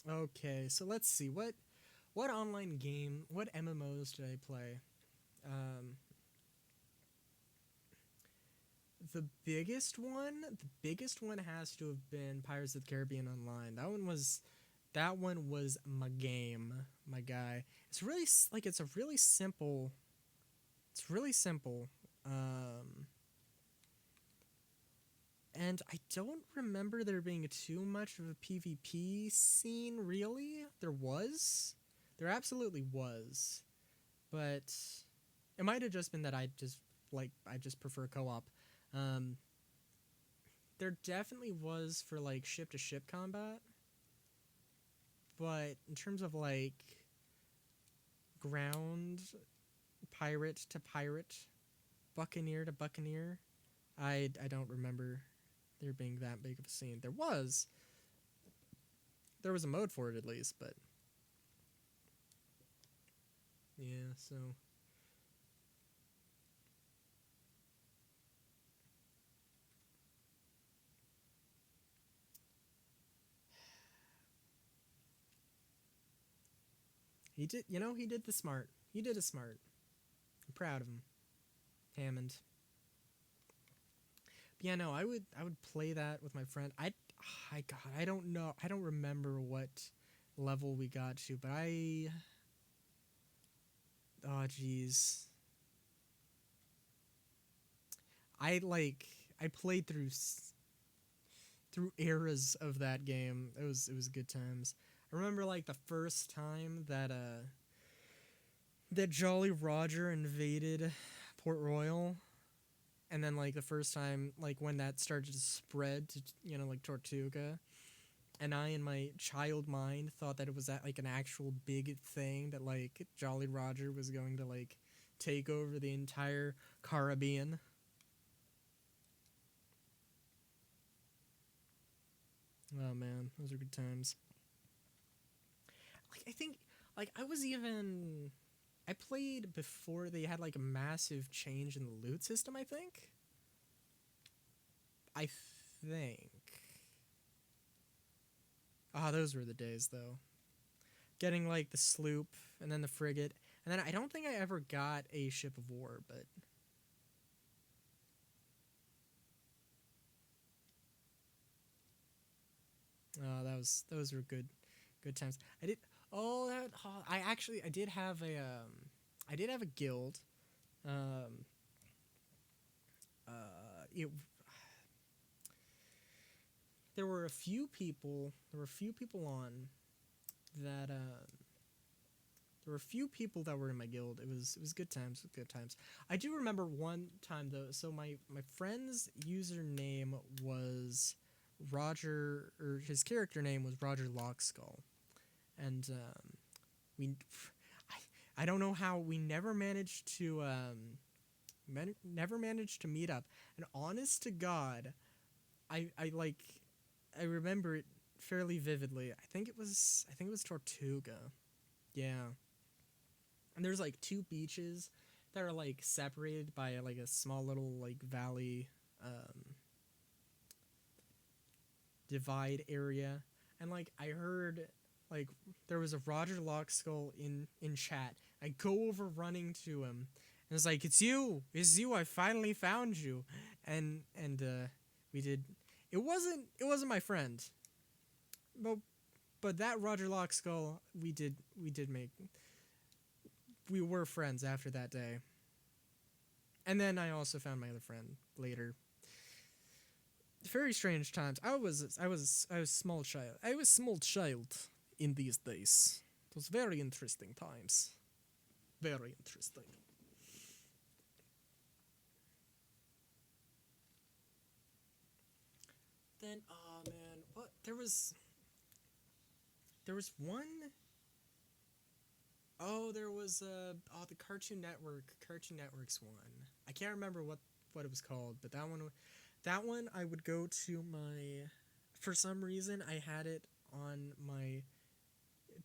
Okay, so let's see what online game, what MMOs did I play? Um, the biggest one has to have been Pirates of the Caribbean Online. That one was my game, my guy. It's really simple. Um, and I don't remember there being too much of a PvP scene. Really, there absolutely was, but it might have just been that I just prefer co-op. Um, there definitely was for like ship to ship combat, but in terms of like ground pirate to pirate, buccaneer to buccaneer, I don't remember there being that big of a scene. There was a mode for it at least, but yeah. So he did the smart. He did a smart. I'm proud of him, Hammond. But yeah, no, I would play that with my friend. God, I don't know. I don't remember what level we got to, but oh jeez, I like I played through eras of that game. It was good times. I remember like the first time that Jolly Roger invaded Port Royal, and then like the first time like when that started to spread to like Tortuga, and I in my child mind thought that it was like an actual big thing that like Jolly Roger was going to like take over the entire Caribbean. Oh man, those are good times. Like I think like I played before they had like a massive change in the loot system, I think. Ah, those were the days though. Getting like the sloop and then the frigate. And then I don't think I ever got a ship of war, but those were good times. I did have a guild. Um it there were a few people on that there were a few people that were in my guild. It was good times, good times. I do remember one time though. So my friend's username was Roger, or his character name was Roger Lockskull, and we I don't know how we never managed to meet up. And honest to God, I like I remember it fairly vividly. I think it was Tortuga. Yeah. And there's like two beaches that are like separated by like a small little like valley um divide area. And like I heard like there was a Roger Lockskull in chat. I go over running to him and it's like, it's you, I finally found you. And we did it wasn't my friend, but that Roger Lockskull, we did make we were friends after that day. And then I also found my other friend later. Very strange times. I was small child. I was small child in these days. It was very interesting times. Very interesting. Then oh man, what there was one oh there was the Cartoon Network's one. I can't remember what it was called, but that one I would go to my for some reason I had it on my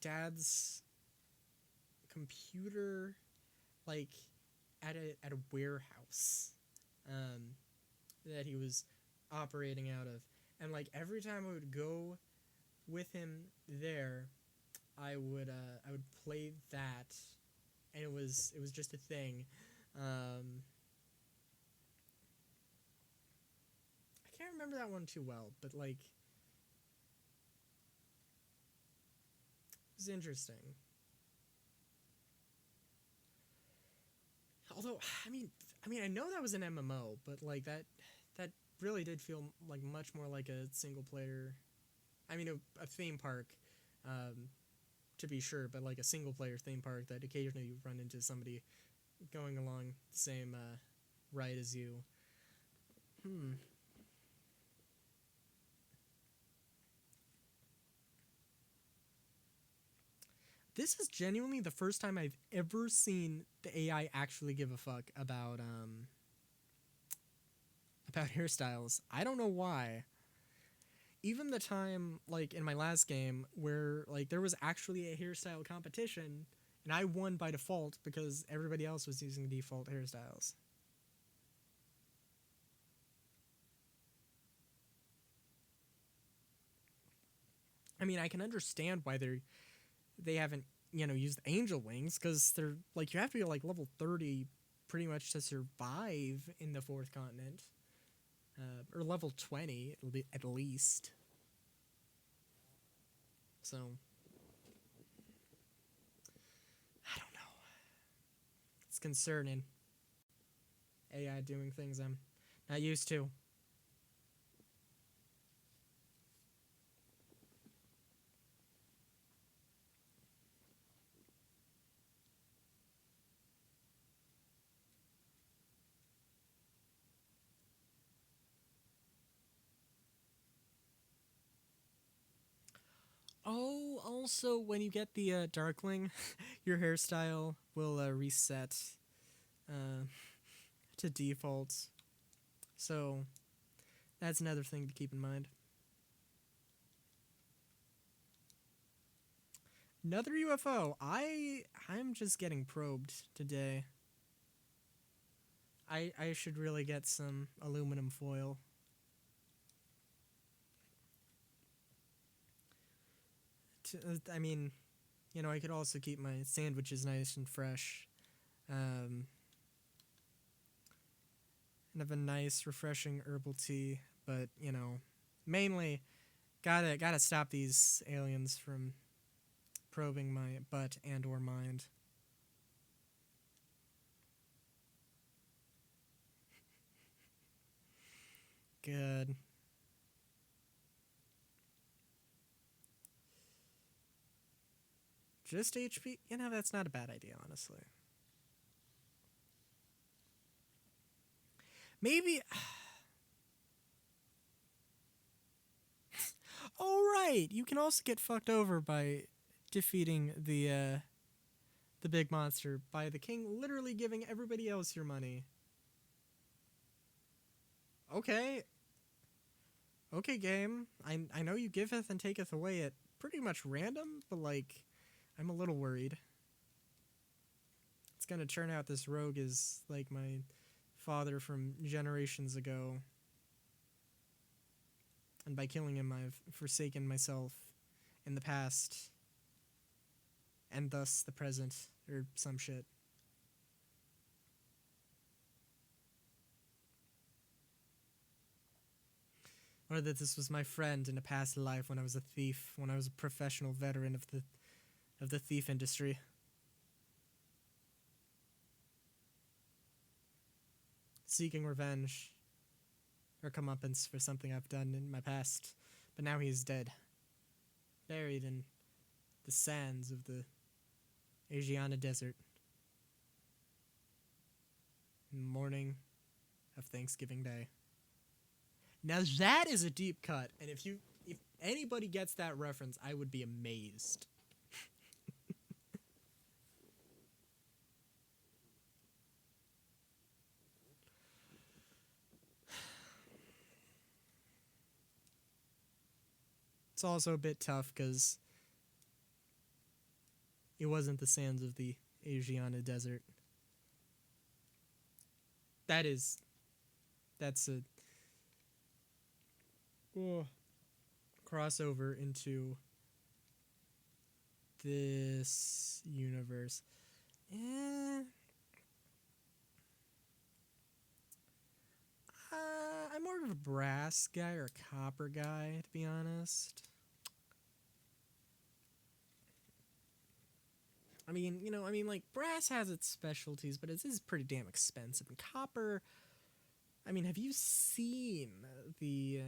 dad's computer, like at a warehouse um, that he was operating out of, and like every time I would go with him there, I would play that, and it was just a thing. I can't remember that one too well, but like it was interesting. Although I know that was an MMO, but like that really did feel like much more like a single player. I mean, a theme park, um, to be sure, but like a single player theme park that occasionally you run into somebody going along the same ride as you. Hmm. This is genuinely the first time I've ever seen the AI actually give a fuck about hairstyles. I don't know why. Even the time like in my last game where like there was actually a hairstyle competition and I won by default because everybody else was using default hairstyles. I mean, I can understand why they haven't, used angel wings cuz they're like you have to be like level 30 pretty much to survive in the fourth continent. Or level 20 at least. So I don't know. It's concerning. AI doing things I'm not used to. Oh, also, when you get the Darkling, your hairstyle will reset uh, to default. So that's another thing to keep in mind. Another UFO. I'm just getting probed today. I should really get some aluminum foil. I mean, I could also keep my sandwiches nice and fresh. And have a nice, refreshing herbal tea. But mainly gotta stop these aliens from probing my butt and or mind. Good. Just HP? That's not a bad idea, honestly. Maybe. Oh, right! You can also get fucked over by defeating the big monster by the king literally giving everybody else your money. Okay. Okay, game. I know you giveth and taketh away at pretty much random, but like, I'm a little worried. It's gonna turn out this rogue is like my father from generations ago. And by killing him, I've forsaken myself in the past, and thus the present, or some shit. Or that this was my friend in a past life when I was a thief, when I was a professional veteran of the thief industry. Seeking revenge or comeuppance for something I've done in my past. But now he is dead. Buried in the sands of the Asiana Desert. In the morning of Thanksgiving Day. Now that is a deep cut, and if anybody gets that reference, I would be amazed. It's also a bit tough because it wasn't the sands of the Asiana Desert. That's a... Oh, cross over into this universe. I'm more of a brass guy or a copper guy, to be honest. I mean, like, brass has its specialties, but it is pretty damn expensive. And copper, I mean, have you seen the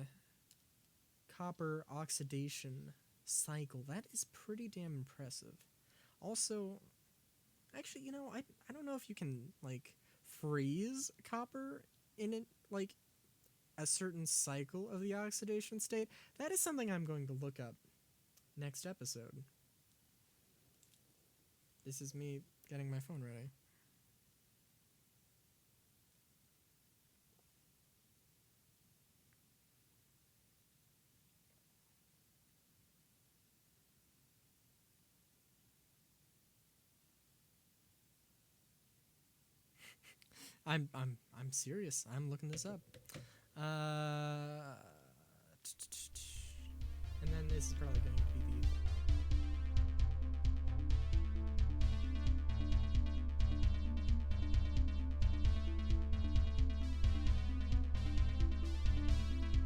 copper oxidation cycle? That is pretty damn impressive. Also, actually, I don't know if you can, like, freeze copper in it, like, a certain cycle of the oxidation state. That is something I'm going to look up next episode. This is me getting my phone ready. I'm serious. I'm looking this up. And then this is probably going to be